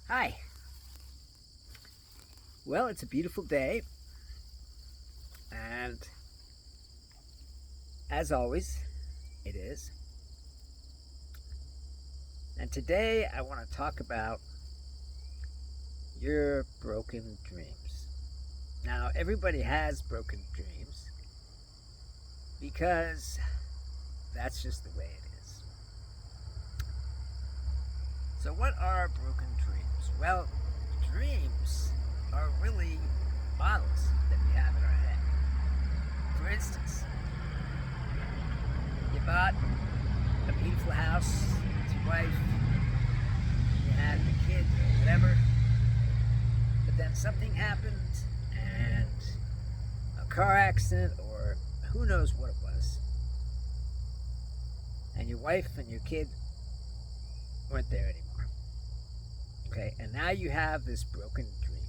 Hi. Well, it's a beautiful day, and as always, it is. And today I want to talk about your broken dreams. Now, everybody has broken dreams because that's just the way it is. So, what are broken dreams? Well, dreams are really models that we have in our head. For instance, you bought a beautiful house with your wife, you had a kid, or whatever, but then something happened and a car accident or who knows what it was, and your wife and your kid weren't there anymore. Okay, and now you have this broken dream.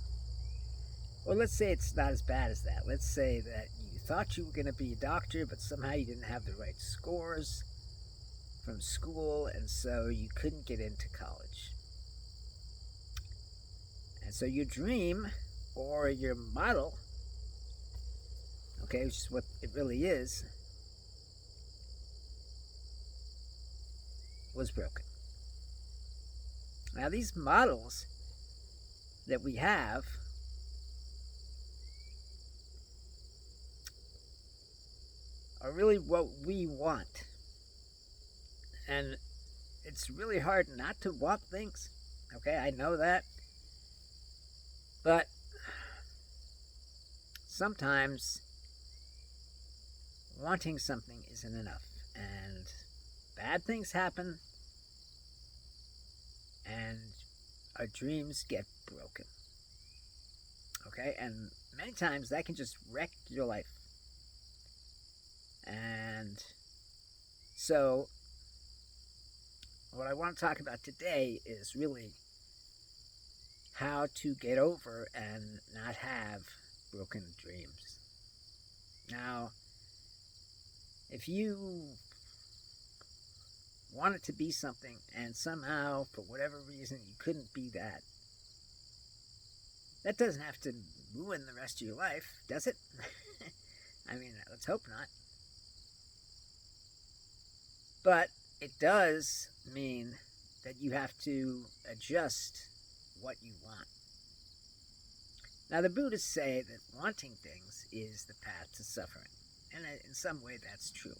Or let's say it's not as bad as that. Let's say that you thought you were going to be a doctor, but somehow you didn't have the right scores from school, and so you couldn't get into college. And so your dream or your model, okay, which is what it really is, was broken. Now, these models that we have are really what we want. And it's really hard not to want things. Okay, I know that. But sometimes wanting something isn't enough. And bad things happen, and our dreams get broken. Okay, and many times that can just wreck your life. And so, what I want to talk about today is really how to get over and not have broken dreams. Now, if you wanted to be something and somehow, for whatever reason, you couldn't be that, that doesn't have to ruin the rest of your life, does it? I mean, let's hope not. But it does mean that you have to adjust what you want. Now, the Buddhists say that wanting things is the path to suffering. And in some way, that's true.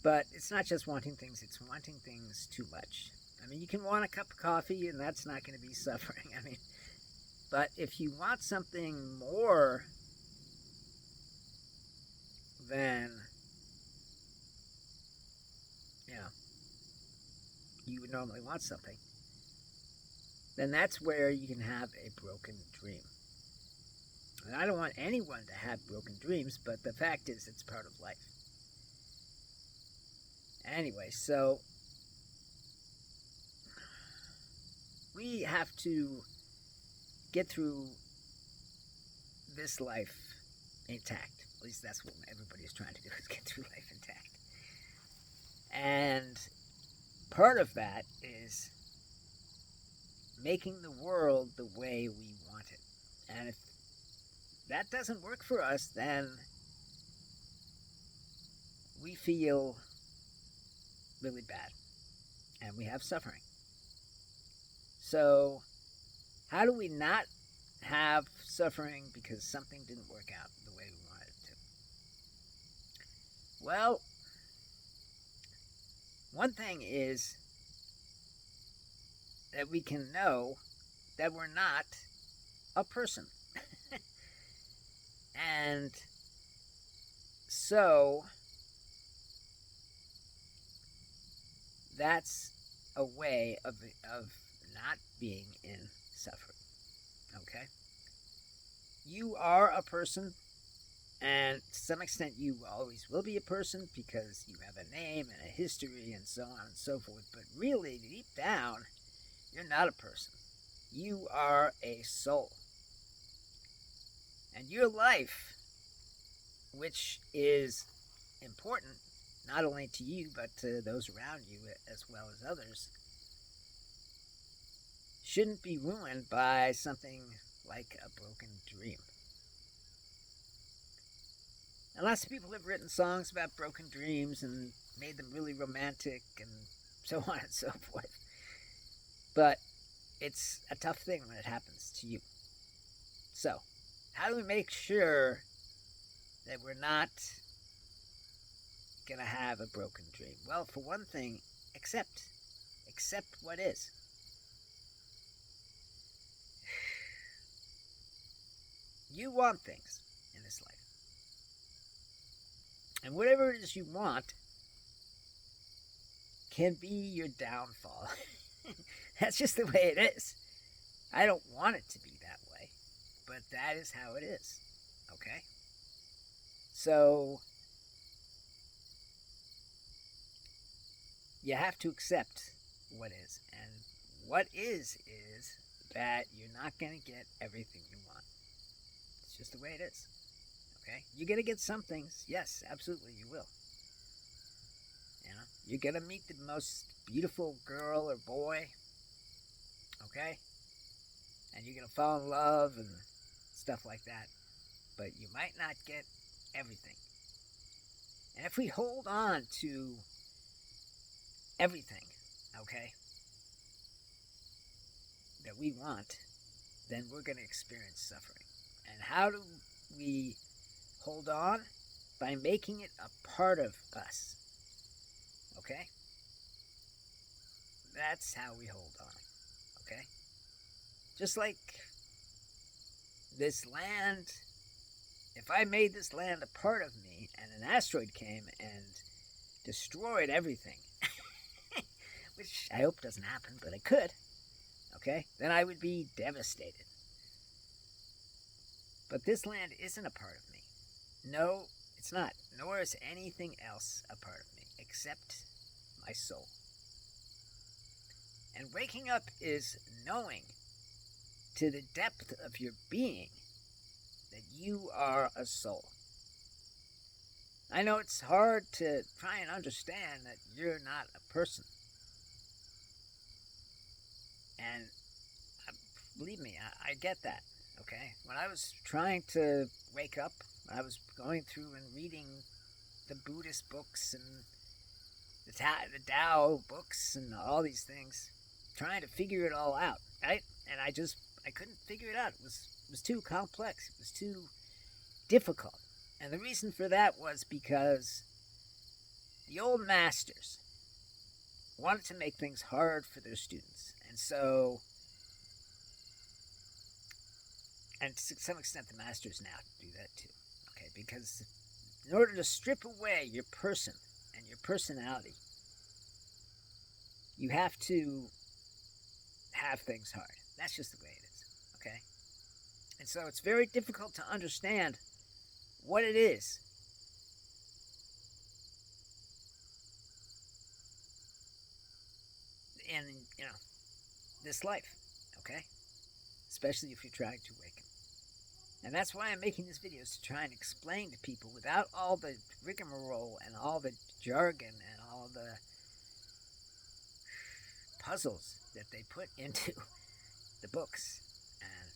But it's not just wanting things, it's wanting things too much. I mean, you can want a cup of coffee, and that's not going to be suffering. I mean, but if you want something more than, you know, you would normally want something, then that's where you can have a broken dream. And I don't want anyone to have broken dreams, but the fact is, it's part of life. Anyway, so we have to get through this life intact. At least that's what everybody's trying to do, is get through life intact. And part of that is making the world the way we want it. And if that doesn't work for us, then we feel really bad and we have suffering. So, how do we not have suffering because something didn't work out the way we wanted it to? Well, one thing is that we can know that we're not a person. And so that's a way of not being in suffering. Okay? You are a person, and to some extent, you always will be a person because you have a name and a history and so on and so forth. But really, deep down, you're not a person. You are a soul. And your life, which is important not only to you but to those around you as well as others, shouldn't be ruined by something like a broken dream. And lots of people have written songs about broken dreams and made them really romantic and so on and so forth. But it's a tough thing when it happens to you. So, how do we make sure that we're not going to have a broken dream? Well, for one thing, accept what is. You want things in this life. And whatever it is you want can be your downfall. That's just the way it is. I don't want it to be that way, but that is how it is. Okay? So, you have to accept what is. And what is that you're not going to get everything you want. It's just the way it is. Okay? You're going to get some things. Yes, absolutely, you will. You know, you're going to meet the most beautiful girl or boy. Okay? And you're going to fall in love and stuff like that. But you might not get everything. And if we hold on to everything, okay, that we want, then we're going to experience suffering. And how do we hold on? By making it a part of us. Okay? That's how we hold on. Okay? Just like this land, if I made this land a part of me and an asteroid came and destroyed everything, which I hope doesn't happen, but it could, okay, then I would be devastated. But this land isn't a part of me. No, it's not. Nor is anything else a part of me except my soul. And waking up is knowing to the depth of your being that you are a soul. I know it's hard to try and understand that you're not a person. And believe me, I get that, okay? When I was trying to wake up, I was going through and reading the Buddhist books and the Tao books and all these things, trying to figure it all out, right? And I couldn't figure it out. It was too complex. It was too difficult. And the reason for that was because the old masters wanted to make things hard for their students. And so, and to some extent the masters now do that too, okay? Because in order to strip away your person and your personality, you have to have things hard. That's just the way it is, okay? And so it's very difficult to understand what it is in, this life, okay? Especially if you're trying to awaken. And that's why I'm making these videos, to try and explain to people without all the rigmarole and all the jargon and all the puzzles that they put into the books and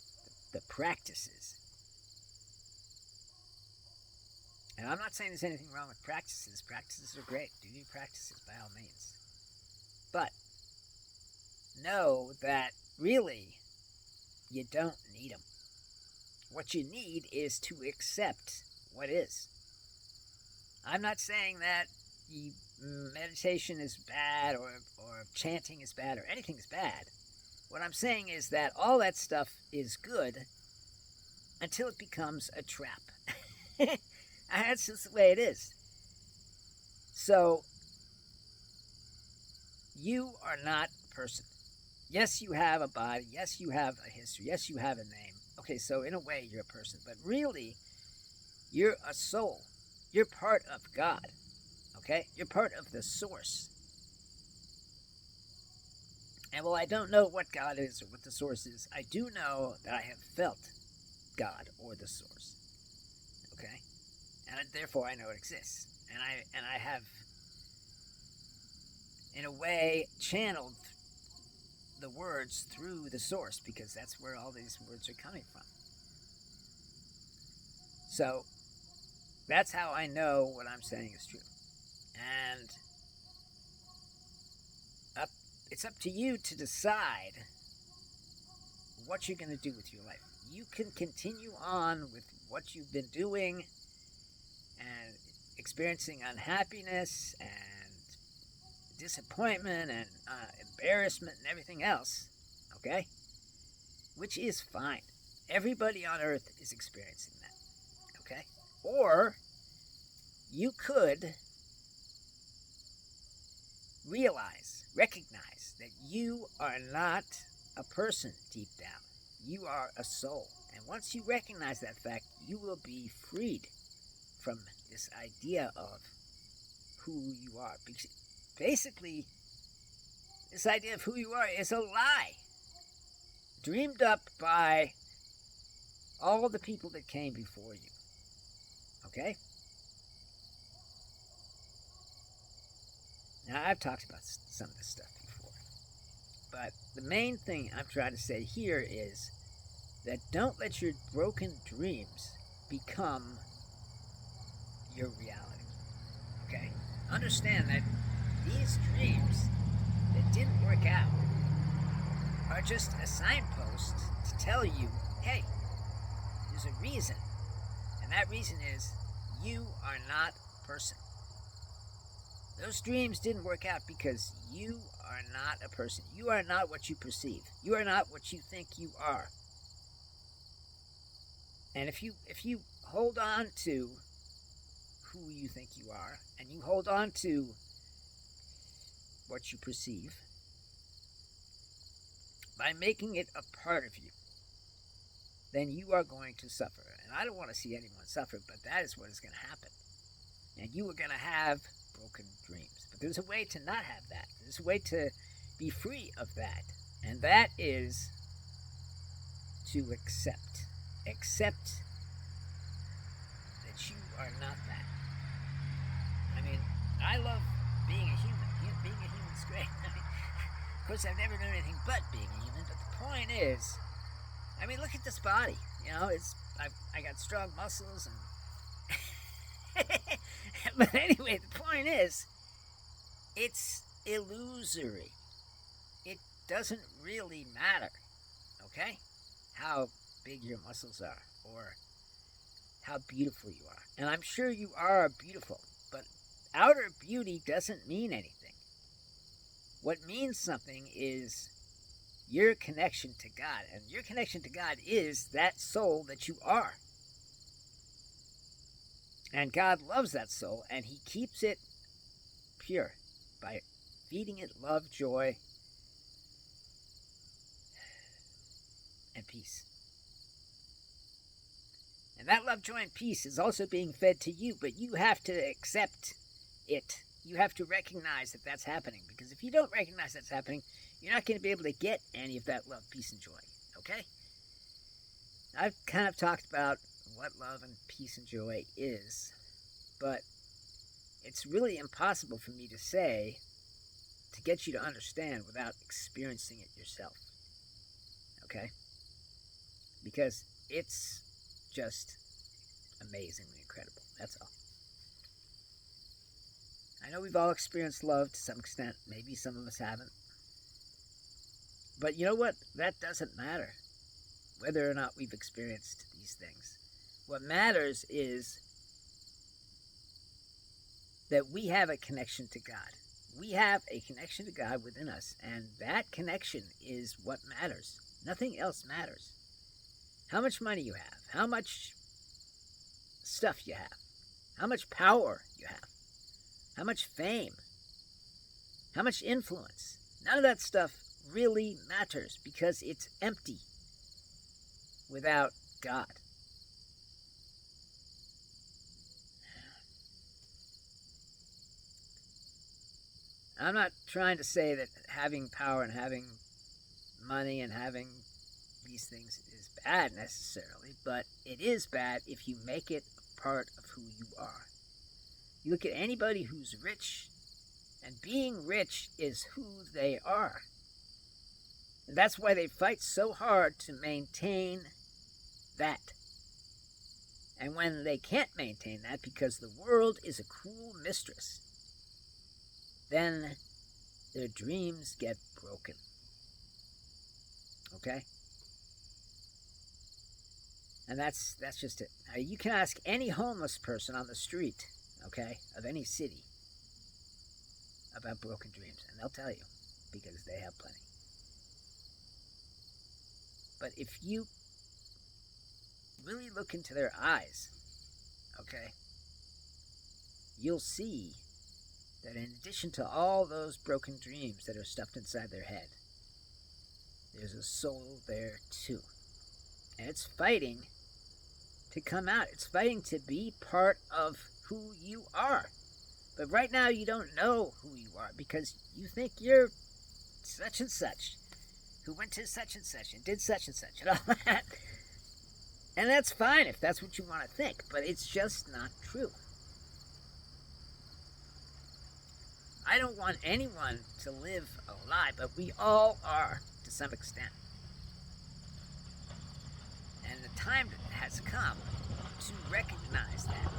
the practices. And I'm not saying there's anything wrong with practices. Practices are great. Do new practices by all means. But know that really you don't need them. What you need is to accept what is. I'm not saying that meditation is bad or chanting is bad or anything is bad. What I'm saying is that all that stuff is good until it becomes a trap. That's just the way it is. So, you are not a person. Yes, you have a body. Yes, you have a history. Yes, you have a name. Okay, so in a way, you're a person. But really, you're a soul. You're part of God. Okay? You're part of the source. And while I don't know what God is or what the source is, I do know that I have felt God or the source. Okay? And therefore I know it exists. And I have, in a way, channeled the words through the source, because that's where all these words are coming from. So that's how I know what I'm saying is true. And it's up to you to decide what you're going to do with your life. You can continue on with what you've been doing and experiencing unhappiness and disappointment and embarrassment and everything else, okay? Which is fine. Everybody on earth is experiencing that, okay? Or you could recognize that you are not a person deep down. You are a soul. And once you recognize that fact, you will be freed from this idea of who you are. Because basically, this idea of who you are is a lie, dreamed up by all the people that came before you. Okay? Now, I've talked about some of this stuff before, but the main thing I'm trying to say here is that don't let your broken dreams become your reality. Okay? Understand that these dreams that didn't work out are just a signpost to tell you, hey, there's a reason. And that reason is you are not a person. Those dreams didn't work out because you are not a person. You are not what you perceive. You are not what you think you are. And if you hold on to who you think you are, and you hold on to what you perceive, by making it a part of you, then you are going to suffer. And I don't want to see anyone suffer, but that is what is going to happen. And you are going to have broken dreams. But there's a way to not have that. There's a way to be free of that. And that is to accept. Accept that you are not that. I mean, I love being a human. Being a human is great. I mean, of course, I've never known anything but being a human. But the point is, I mean, look at this body. You know, I got strong muscles and. But anyway, the point is, it's illusory. It doesn't really matter, okay, how big your muscles are or how beautiful you are. And I'm sure you are beautiful, but outer beauty doesn't mean anything. What means something is your connection to God, and your connection to God is that soul that you are. And God loves that soul, and He keeps it pure by feeding it love, joy, and peace. And that love, joy, and peace is also being fed to you, but you have to accept it. You have to recognize that that's happening, because if you don't recognize that's happening, you're not going to be able to get any of that love, peace, and joy, okay? I've kind of talked about what love and peace and joy is, but it's really impossible for me to say, to get you to understand without experiencing it yourself, okay? Because it's just amazingly incredible, that's all. I know we've all experienced love to some extent, maybe some of us haven't. But you know what? That doesn't matter, whether or not we've experienced these things. What matters is that we have a connection to God. We have a connection to God within us, and that connection is what matters. Nothing else matters. How much money you have, how much stuff you have, how much power you have, how much fame, how much influence. None of that stuff really matters because it's empty without God. I'm not trying to say that having power and having money and having these things is bad necessarily, but it is bad if you make it a part of who you are. You look at anybody who's rich, and being rich is who they are. And that's why they fight so hard to maintain that. And when they can't maintain that because the world is a cruel mistress, then their dreams get broken. Okay? And that's just it. Now, you can ask any homeless person on the street, okay, of any city about broken dreams, and they'll tell you because they have plenty. But if you really look into their eyes, okay, you'll see that in addition to all those broken dreams that are stuffed inside their head, there's a soul there too. And it's fighting to come out. It's fighting to be part of who you are. But right now you don't know who you are because you think you're such and such, who went to such and such and did such and such and all that. And that's fine if that's what you want to think, but it's just not true. I don't want anyone to live a lie, but we all are to some extent. And the time has come to recognize that.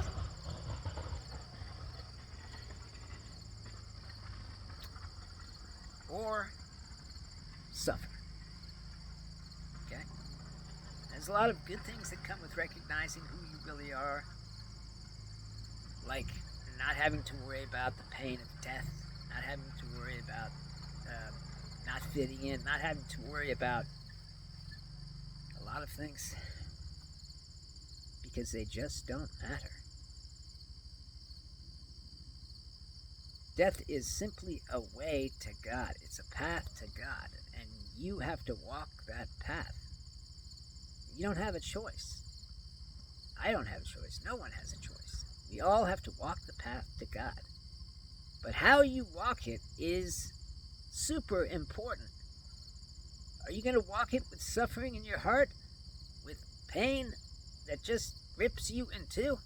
Or suffer. Okay? There's a lot of good things that come with recognizing who you really are. Like not having to worry about the pain of death, not having to worry about not fitting in, not having to worry about a lot of things because they just don't matter. Death is simply a way to God. It's a path to God, and you have to walk that path. You don't have a choice. I don't have a choice. No one has a choice. We all have to walk the path to God. But how you walk it is super important. Are you going to walk it with suffering in your heart? With pain that just rips you in two?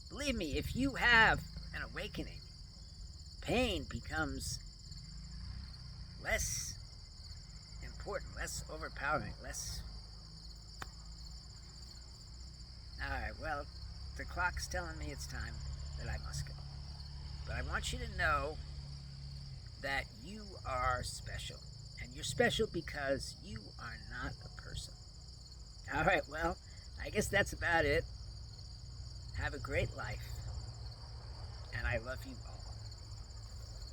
Believe me, if you have an awakening, pain becomes less important, less overpowering, less... Alright, well, the clock's telling me it's time that I must go. But I want you to know that you are special. And you're special because you are not a person. Alright, well, I guess that's about it. Have a great life. And I love you all.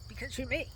Because you're me.